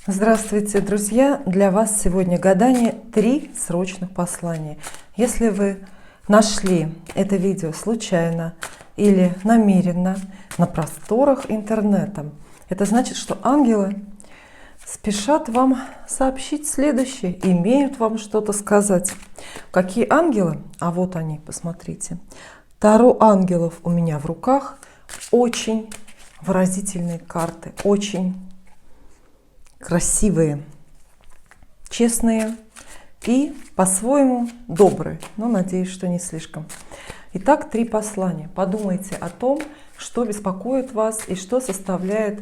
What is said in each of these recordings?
Здравствуйте, друзья! Для вас сегодня гадание 3 срочных послания. Если вы нашли это видео случайно или намеренно на просторах интернета, это значит, что ангелы спешат вам сообщить следующее, имеют вам что-то сказать. Какие ангелы? А вот они, посмотрите. Таро ангелов у меня в руках. Очень выразительные карты, очень красивые, честные и по-своему добрые, но надеюсь, что не слишком. Итак, 3 послания. Подумайте о том, что беспокоит вас и что составляет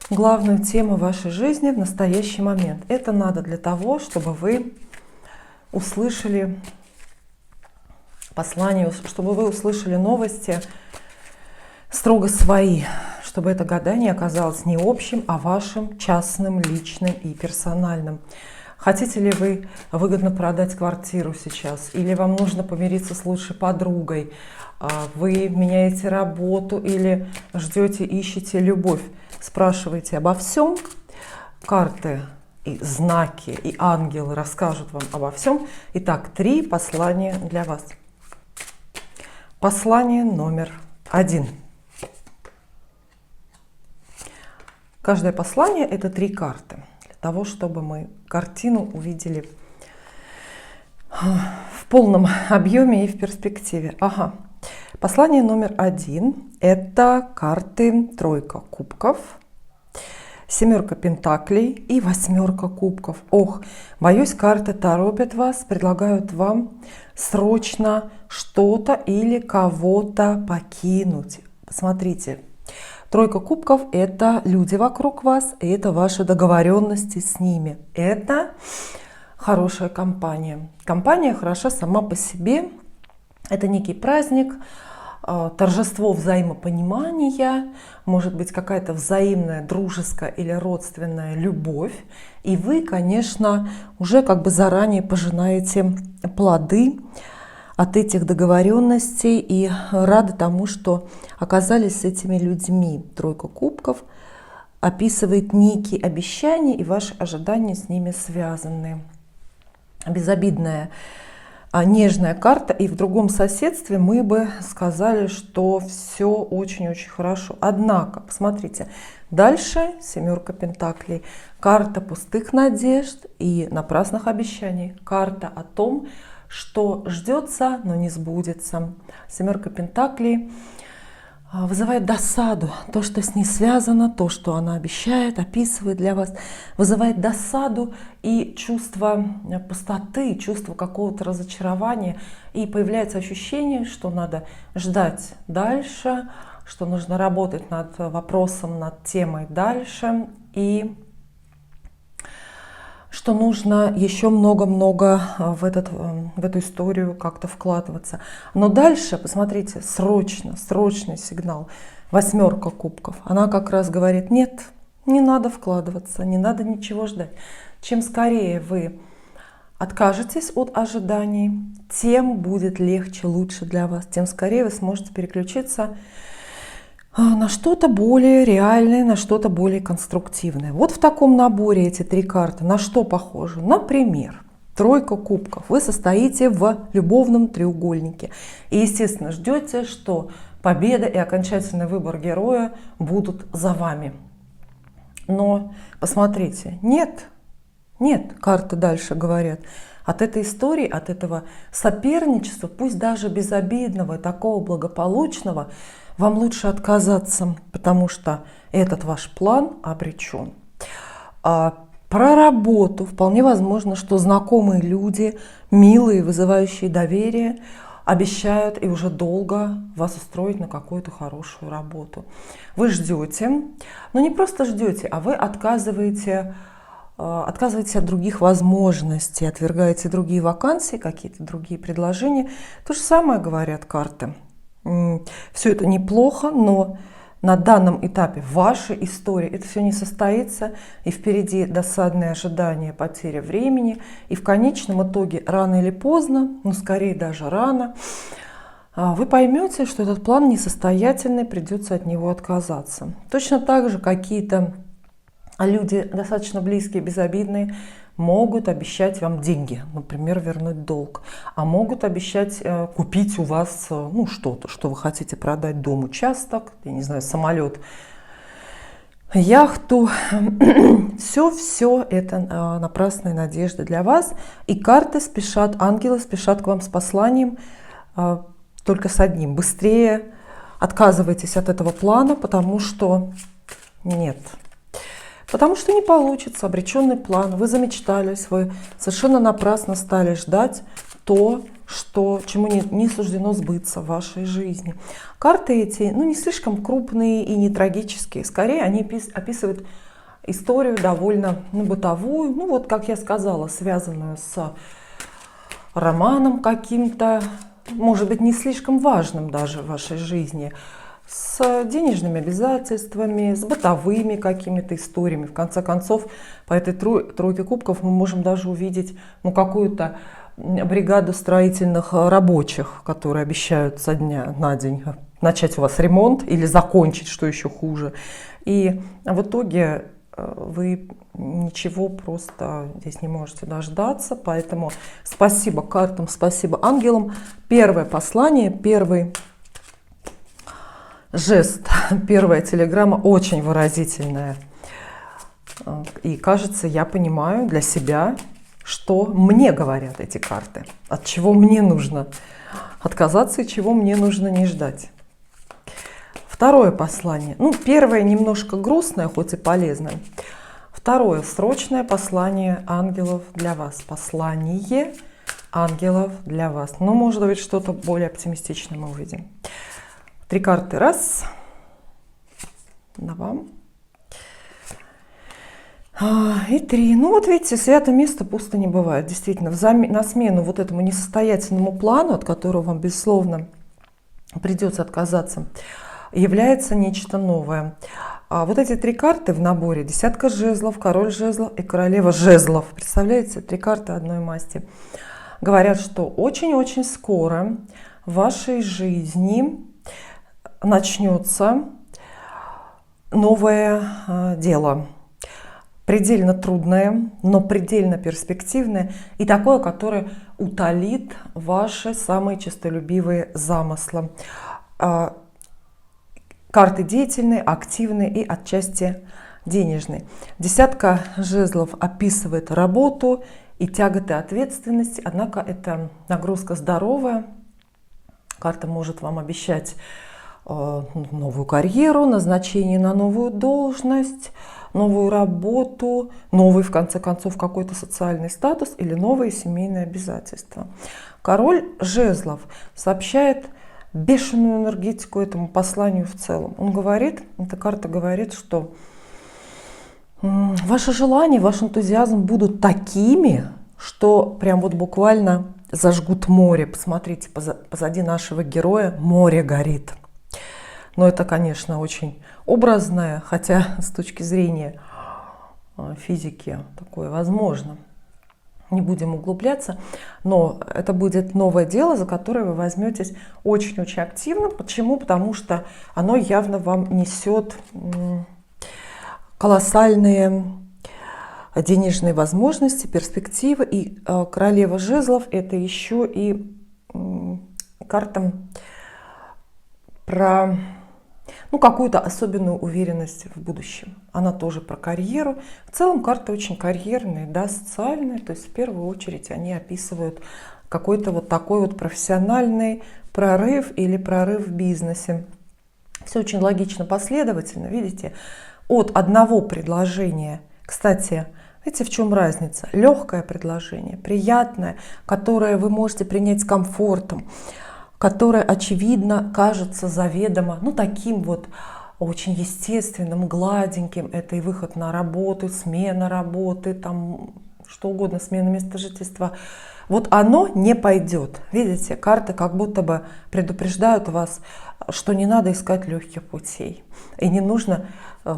главную тему вашей жизни в настоящий момент. Это надо для того, чтобы вы услышали послание, чтобы вы услышали новости строго свои, чтобы это гадание оказалось не общим, а вашим частным, личным и персональным. Хотите ли вы выгодно продать квартиру сейчас? Или вам нужно помириться с лучшей подругой? Вы меняете работу или ждете, ищете любовь? Спрашивайте обо всем. Карты и знаки, и ангелы расскажут вам обо всем. Итак, 3 послания для вас. Послание номер 1. Каждое послание – это 3 карты, для того, чтобы мы картину увидели в полном объеме и в перспективе. Ага. Послание номер 1 – это карты тройка кубков, 7 пентаклей и 8 кубков. Ох, боюсь, карты торопят вас, предлагают вам срочно что-то или кого-то покинуть. Посмотрите. Тройка кубков – это люди вокруг вас, и это ваши договоренности с ними. Это хорошая компания. Компания хороша сама по себе. Это некий праздник, торжество взаимопонимания, может быть, какая-то взаимная дружеская или родственная любовь. И вы, конечно, уже как бы заранее пожинаете плоды от этих договоренностей и рады тому, что оказались с этими людьми. Тройка кубков описывает некие обещания и ваши ожидания с ними связаны. Безобидная, нежная карта. И в другом соседстве мы бы сказали, что все очень-очень хорошо. Однако, посмотрите, дальше 7 пентаклей. Карта пустых надежд и напрасных обещаний. Карта о том, что ждется, но не сбудется. 7 пентаклей вызывает досаду. То, что с ней связано, то, что она обещает, описывает для вас, вызывает досаду и чувство пустоты, чувство какого-то разочарования. И появляется ощущение, что надо ждать дальше, что нужно работать над вопросом, над темой дальше. И что нужно еще много-много в эту историю как-то вкладываться. Но дальше, посмотрите, срочный сигнал. 8 кубков. Она как раз говорит, нет, не надо вкладываться, не надо ничего ждать. Чем скорее вы откажетесь от ожиданий, тем будет легче, лучше для вас. Тем скорее вы сможете переключиться на что-то более реальное, на что-то более конструктивное. Вот в таком наборе эти 3 карты на что похожи? Например, тройка кубков. Вы состоите в любовном треугольнике. И, естественно, ждете, что победа и окончательный выбор героя будут за вами. Но посмотрите, нет, карты дальше говорят. От этой истории, от этого соперничества, пусть даже безобидного и такого благополучного, вам лучше отказаться, потому что этот ваш план обречен. Про работу вполне возможно, что знакомые люди, милые, вызывающие доверие, обещают и уже долго вас устроить на какую-то хорошую работу. Вы ждете, но не просто ждете, а вы отказываете от других возможностей, отвергаете другие вакансии, какие-то другие предложения. То же самое говорят карты. Все это неплохо, но на данном этапе вашей истории это все не состоится, и впереди досадные ожидания, потеря времени, и в конечном итоге рано или поздно, ну скорее даже рано, вы поймете, что этот план несостоятельный, придется от него отказаться. Точно так же какие-то А люди достаточно близкие, безобидные, могут обещать вам деньги, например, вернуть долг, а могут обещать купить у вас ну, что-то, что вы хотите продать: дом, участок, я не знаю, самолет, яхту. Все это напрасные надежды для вас. И карты спешат, ангелы спешат к вам с посланием только с одним: быстрее отказывайтесь от этого плана, потому что нет. Потому что не получится, обреченный план, вы замечтались, вы совершенно напрасно стали ждать то, чему не суждено сбыться в вашей жизни. Карты эти, ну, не слишком крупные и не трагические, скорее они описывают историю довольно бытовую, ну вот, как я сказала, связанную с романом каким-то, может быть, не слишком важным даже в вашей жизни, с денежными обязательствами, с бытовыми какими-то историями. В конце концов, по этой тройке кубков мы можем даже увидеть какую-то бригаду строительных рабочих, которые обещают со дня на день начать у вас ремонт или закончить, что еще хуже. И в итоге вы ничего просто здесь не можете дождаться. Поэтому спасибо картам, спасибо ангелам. Первое послание, первый жест, первая телеграмма очень выразительная. И кажется, я понимаю для себя, что мне говорят эти карты, от чего мне нужно отказаться и чего мне нужно не ждать. Второе послание. Ну, первое немножко грустное, хоть и полезное. Второе срочное послание ангелов для вас. Послание ангелов для вас. Ну, может быть, что-то более оптимистичное мы увидим. 3 карты. Раз. На вам. И 3. Ну вот видите, святое место пусто не бывает. Действительно, на смену вот этому несостоятельному плану, от которого вам, безусловно, придется отказаться, является нечто новое. Вот эти 3 карты в наборе: десятка жезлов, король жезлов и королева жезлов. Представляете, 3 карты одной масти. Говорят, что очень-очень скоро в вашей жизни начнется новое дело. Предельно трудное, но предельно перспективное. И такое, которое утолит ваши самые честолюбивые замыслы. Карты деятельные, активные и отчасти денежные. Десятка жезлов описывает работу и тяготы ответственности. Однако это нагрузка здоровая. Карта может вам обещать новую карьеру, назначение на новую должность, новую работу, новый, в конце концов, какой-то социальный статус или новые семейные обязательства. Король жезлов сообщает бешеную энергетику этому посланию в целом. Он говорит, эта карта говорит, что ваши желания, ваш энтузиазм будут такими, что прям вот буквально зажгут море. Посмотрите, позади нашего героя море горит. Но это, конечно, очень образное, хотя с точки зрения физики такое возможно. Не будем углубляться, но это будет новое дело, за которое вы возьметесь очень-очень активно. Почему? Потому что оно явно вам несет колоссальные денежные возможности, перспективы. И королева жезлов — это еще и карта про какую-то особенную уверенность в будущем. Она тоже про карьеру. В целом карты очень карьерные, да, социальные. То есть в первую очередь они описывают какой-то вот такой вот профессиональный прорыв или прорыв в бизнесе. Все очень логично, последовательно, видите, от одного предложения. Кстати, видите, в чем разница? Легкое предложение, приятное, которое вы можете принять с комфортом, которое, очевидно, кажется заведомо, таким вот очень естественным, гладеньким. Это и выход на работу, смена работы, там что угодно, смена места жительства. Вот оно не пойдет. Видите, карты как будто бы предупреждают вас, что не надо искать легких путей. И не нужно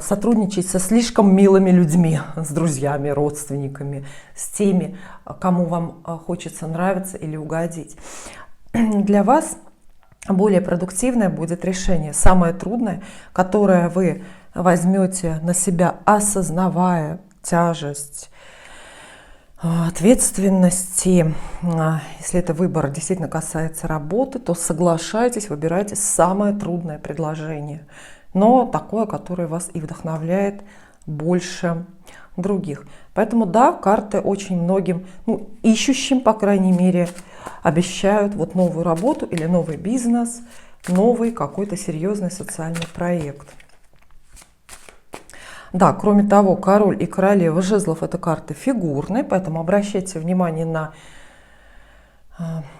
сотрудничать со слишком милыми людьми, с друзьями, родственниками, с теми, кому вам хочется нравиться или угодить. Для вас более продуктивное будет решение, самое трудное, которое вы возьмете на себя, осознавая тяжесть ответственности. Если это выбор действительно касается работы, то соглашайтесь, выбирайте самое трудное предложение, но такое, которое вас и вдохновляет больше других. Поэтому да, карты очень многим, ищущим, по крайней мере, обещают вот новую работу или новый бизнес, новый какой-то серьезный социальный проект. Да, кроме того, король и королева жезлов — это карты фигурные, поэтому обращайте внимание на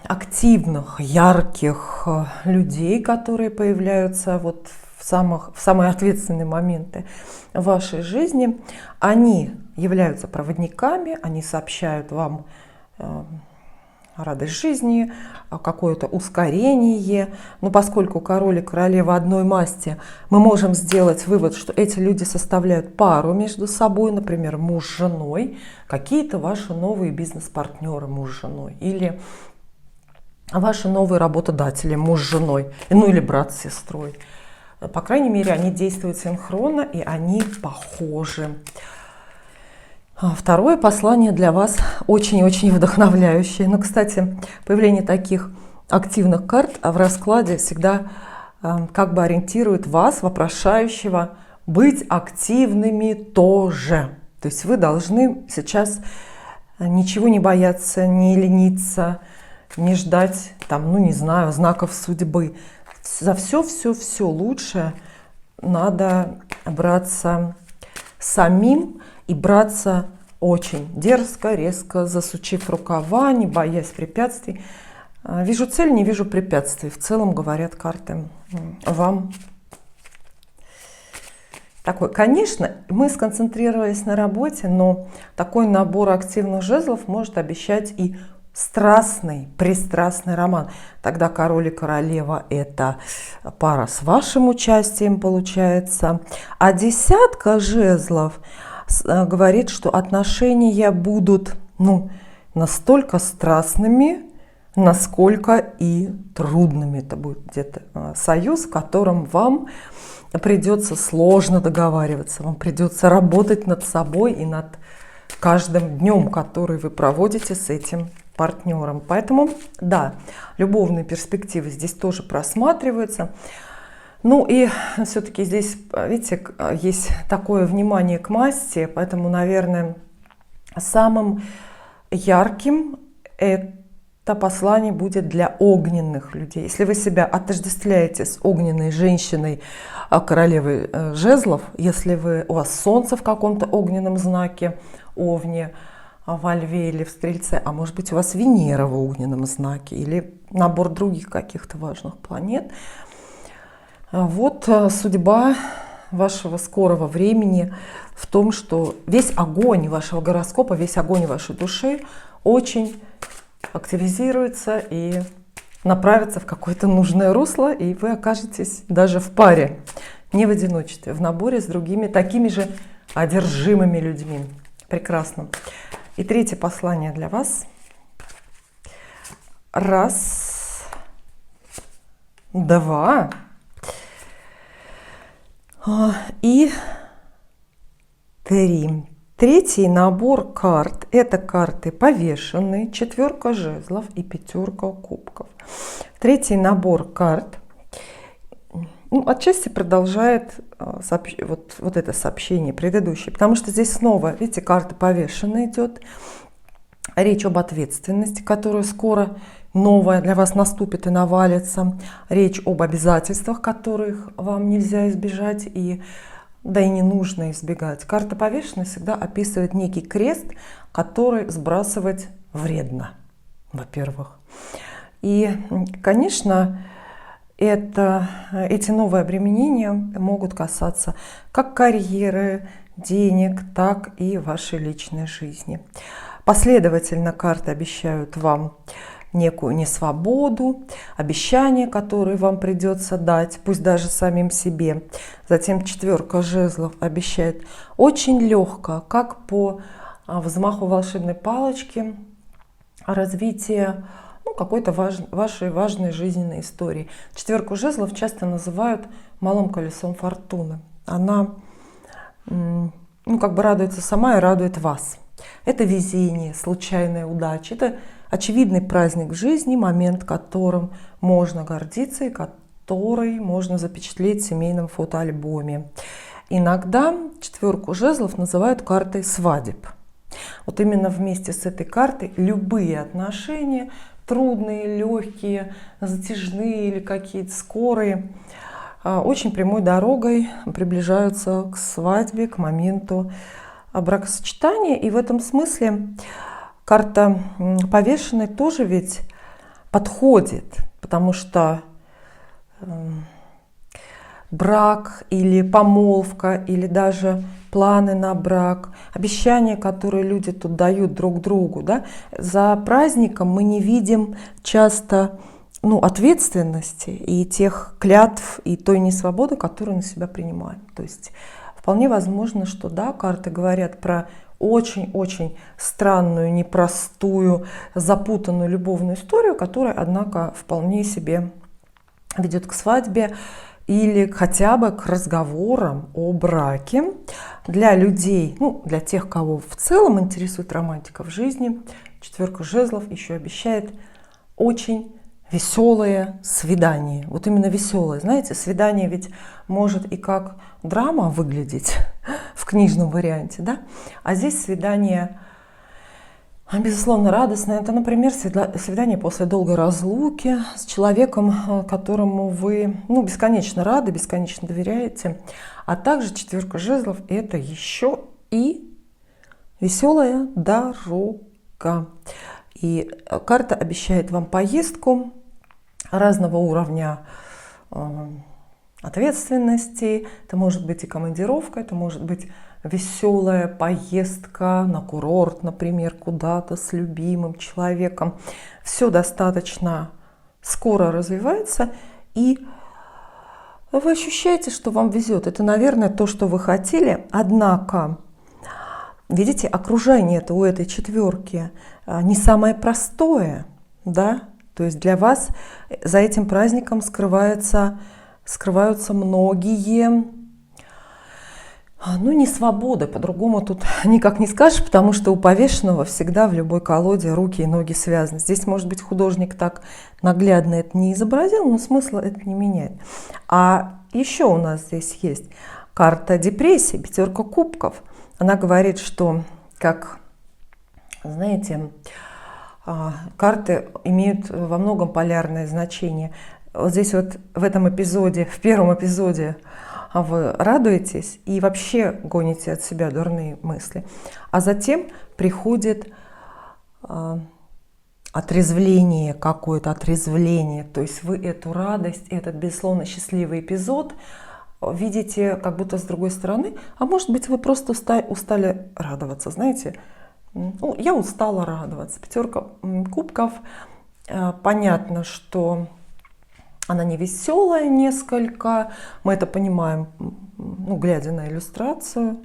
активных, ярких людей, которые появляются вот в самые ответственные моменты в вашей жизни. Они являются проводниками, они сообщают вам радость жизни, какое-то ускорение. Но поскольку король и королева одной масти, мы можем сделать вывод, что эти люди составляют пару между собой, например, муж с женой, какие-то ваши новые бизнес-партнеры муж с женой, или ваши новые работодатели муж с женой, или брат с сестрой. По крайней мере, они действуют синхронно и они похожи. Второе послание для вас очень-очень вдохновляющее. Кстати, появление таких активных карт в раскладе всегда как бы ориентирует вас, вопрошающего, быть активными тоже. То есть вы должны сейчас ничего не бояться, не лениться, не ждать, не знаю, знаков судьбы. За все лучшее надо браться самим, и браться очень дерзко, резко, засучив рукава, не боясь препятствий. Вижу цель, не вижу препятствий. В целом, говорят карты вам. Такой, конечно, мы сконцентрировались на работе, но такой набор активных жезлов может обещать и страстный, пристрастный роман. Тогда король и королева — это пара с вашим участием получается. А десятка жезлов говорит, что отношения будут настолько страстными, насколько и трудными. Это будет где-то союз, в котором вам придется сложно договариваться, вам придется работать над собой и над каждым днем, который вы проводите с этим партнером. Поэтому, да, любовные перспективы здесь тоже просматриваются. И все-таки здесь, видите, есть такое внимание к масти, поэтому, наверное, самым ярким это послание будет для огненных людей. Если вы себя отождествляете с огненной женщиной, королевой жезлов, если у вас солнце в каком-то огненном знаке, Овне, во Льве или в Стрельце, а может быть у вас Венера в огненном знаке или набор других каких-то важных планет, вот судьба вашего скорого времени в том, что весь огонь вашего гороскопа, весь огонь вашей души очень активизируется и направится в какое-то нужное русло, и вы окажетесь даже в паре, не в одиночестве, в наборе с другими такими же одержимыми людьми. Прекрасно. И третье послание для вас. Раз, два. И 3. Третий набор карт — это карты повешенные, четверка жезлов и пятерка кубков. Третий набор карт отчасти продолжает вот это сообщение предыдущее, потому что здесь снова, видите, карта повешенная идет. Речь об ответственности, которая скоро новая для вас наступит и навалится. Речь об обязательствах, которых вам нельзя избежать, да и не нужно избегать. Карта повешенной всегда описывает некий крест, который сбрасывать вредно, во-первых. И, конечно, эти новые обременения могут касаться как карьеры, денег, так и вашей личной жизни. Последовательно карты обещают вам некую несвободу, обещания, которые вам придется дать, пусть даже самим себе. Затем четверка жезлов обещает очень легко, как по взмаху волшебной палочки, развитие какой-то вашей важной жизненной истории. Четверку жезлов часто называют малым колесом фортуны. она ну, как бы радуется сама и радует вас. Это везение, случайная удача. Это очевидный праздник в жизни, момент, которым можно гордиться и который можно запечатлеть в семейном фотоальбоме. Иногда четверку жезлов называют картой свадеб. Вот именно вместе с этой картой любые отношения, трудные, легкие, затяжные или какие-то скорые, очень прямой дорогой приближаются к свадьбе, к моменту бракосочетания. И в этом смысле карта повешенной тоже ведь подходит, потому что брак или помолвка, или даже планы на брак, обещания, которые люди тут дают друг другу, да, за праздником мы не видим часто ответственности и тех клятв, и той несвободы, которую на себя принимаем. То есть вполне возможно, что да, карты говорят про очень-очень странную, непростую, запутанную любовную историю, которая, однако, вполне себе ведет к свадьбе или хотя бы к разговорам о браке. Для людей, для тех, кого в целом интересует романтика в жизни, четверка жезлов еще обещает очень веселое свидание. Вот именно веселое. Знаете, свидание ведь может и как драма выглядеть в книжном варианте, да? А здесь свидание, безусловно, радостное. Это, например, свидание после долгой разлуки с человеком, которому вы бесконечно рады, бесконечно доверяете. А также четверка жезлов – это еще и веселая дорога. И карта обещает вам поездку разного уровня ответственности. Это может быть и командировка, это может быть веселая поездка на курорт, например, куда-то с любимым человеком. Все достаточно скоро развивается, и вы ощущаете, что вам везет. Это, наверное, то, что вы хотели. Однако, видите, окружение у этой четверки не самое простое, да? То есть для вас за этим праздником скрываются многие, несвободы, по-другому тут никак не скажешь, потому что у повешенного всегда в любой колоде руки и ноги связаны. Здесь, может быть, художник так наглядно это не изобразил, но смысла это не меняет. А еще у нас здесь есть карта депрессии, пятерка кубков. Она говорит, что, как, знаете, карты имеют во многом полярное значение. Вот здесь вот в этом эпизоде, в первом эпизоде, вы радуетесь и вообще гоните от себя дурные мысли. А затем приходит отрезвление какое-то, отрезвление. То есть вы эту радость, этот, безусловно, счастливый эпизод видите как будто с другой стороны. А может быть, вы просто устали радоваться, знаете. Я устала радоваться. Пятерка кубков. Понятно, что она не веселая несколько. Мы это понимаем, глядя на иллюстрацию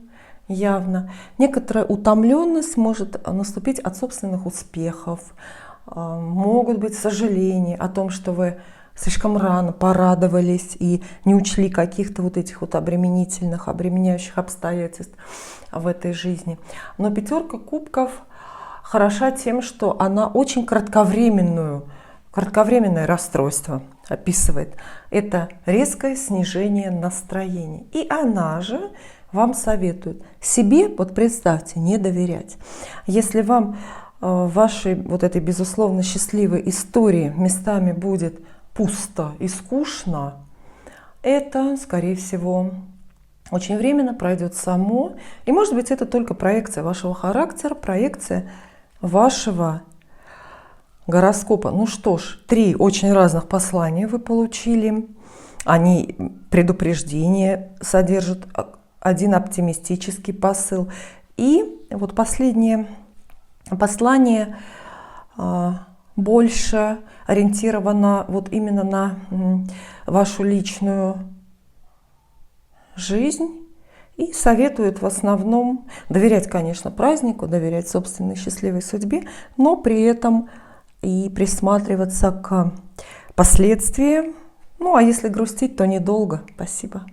явно. Некоторая утомленность может наступить от собственных успехов. Могут быть сожаления о том, что вы слишком рано порадовались и не учли каких-то вот этих вот обременяющих обстоятельств в этой жизни. Но пятерка кубков хороша тем, что она очень кратковременное расстройство описывает. Это резкое снижение настроения. И она же вам советует себе, вот представьте, не доверять. Если вам в вашей вот этой безусловно счастливой истории местами будет пусто и скучно, это, скорее всего, очень временно пройдет само. И, может быть, это только проекция вашего характера, проекция вашего гороскопа. Ну что ж, 3 очень разных послания вы получили. Они предупреждение содержат, один оптимистический посыл. И вот последнее послание больше ориентировано вот именно на вашу личную жизнь и советует в основном доверять, конечно, празднику, доверять собственной счастливой судьбе, но при этом и присматриваться к последствиям. А если грустить, то недолго. Спасибо.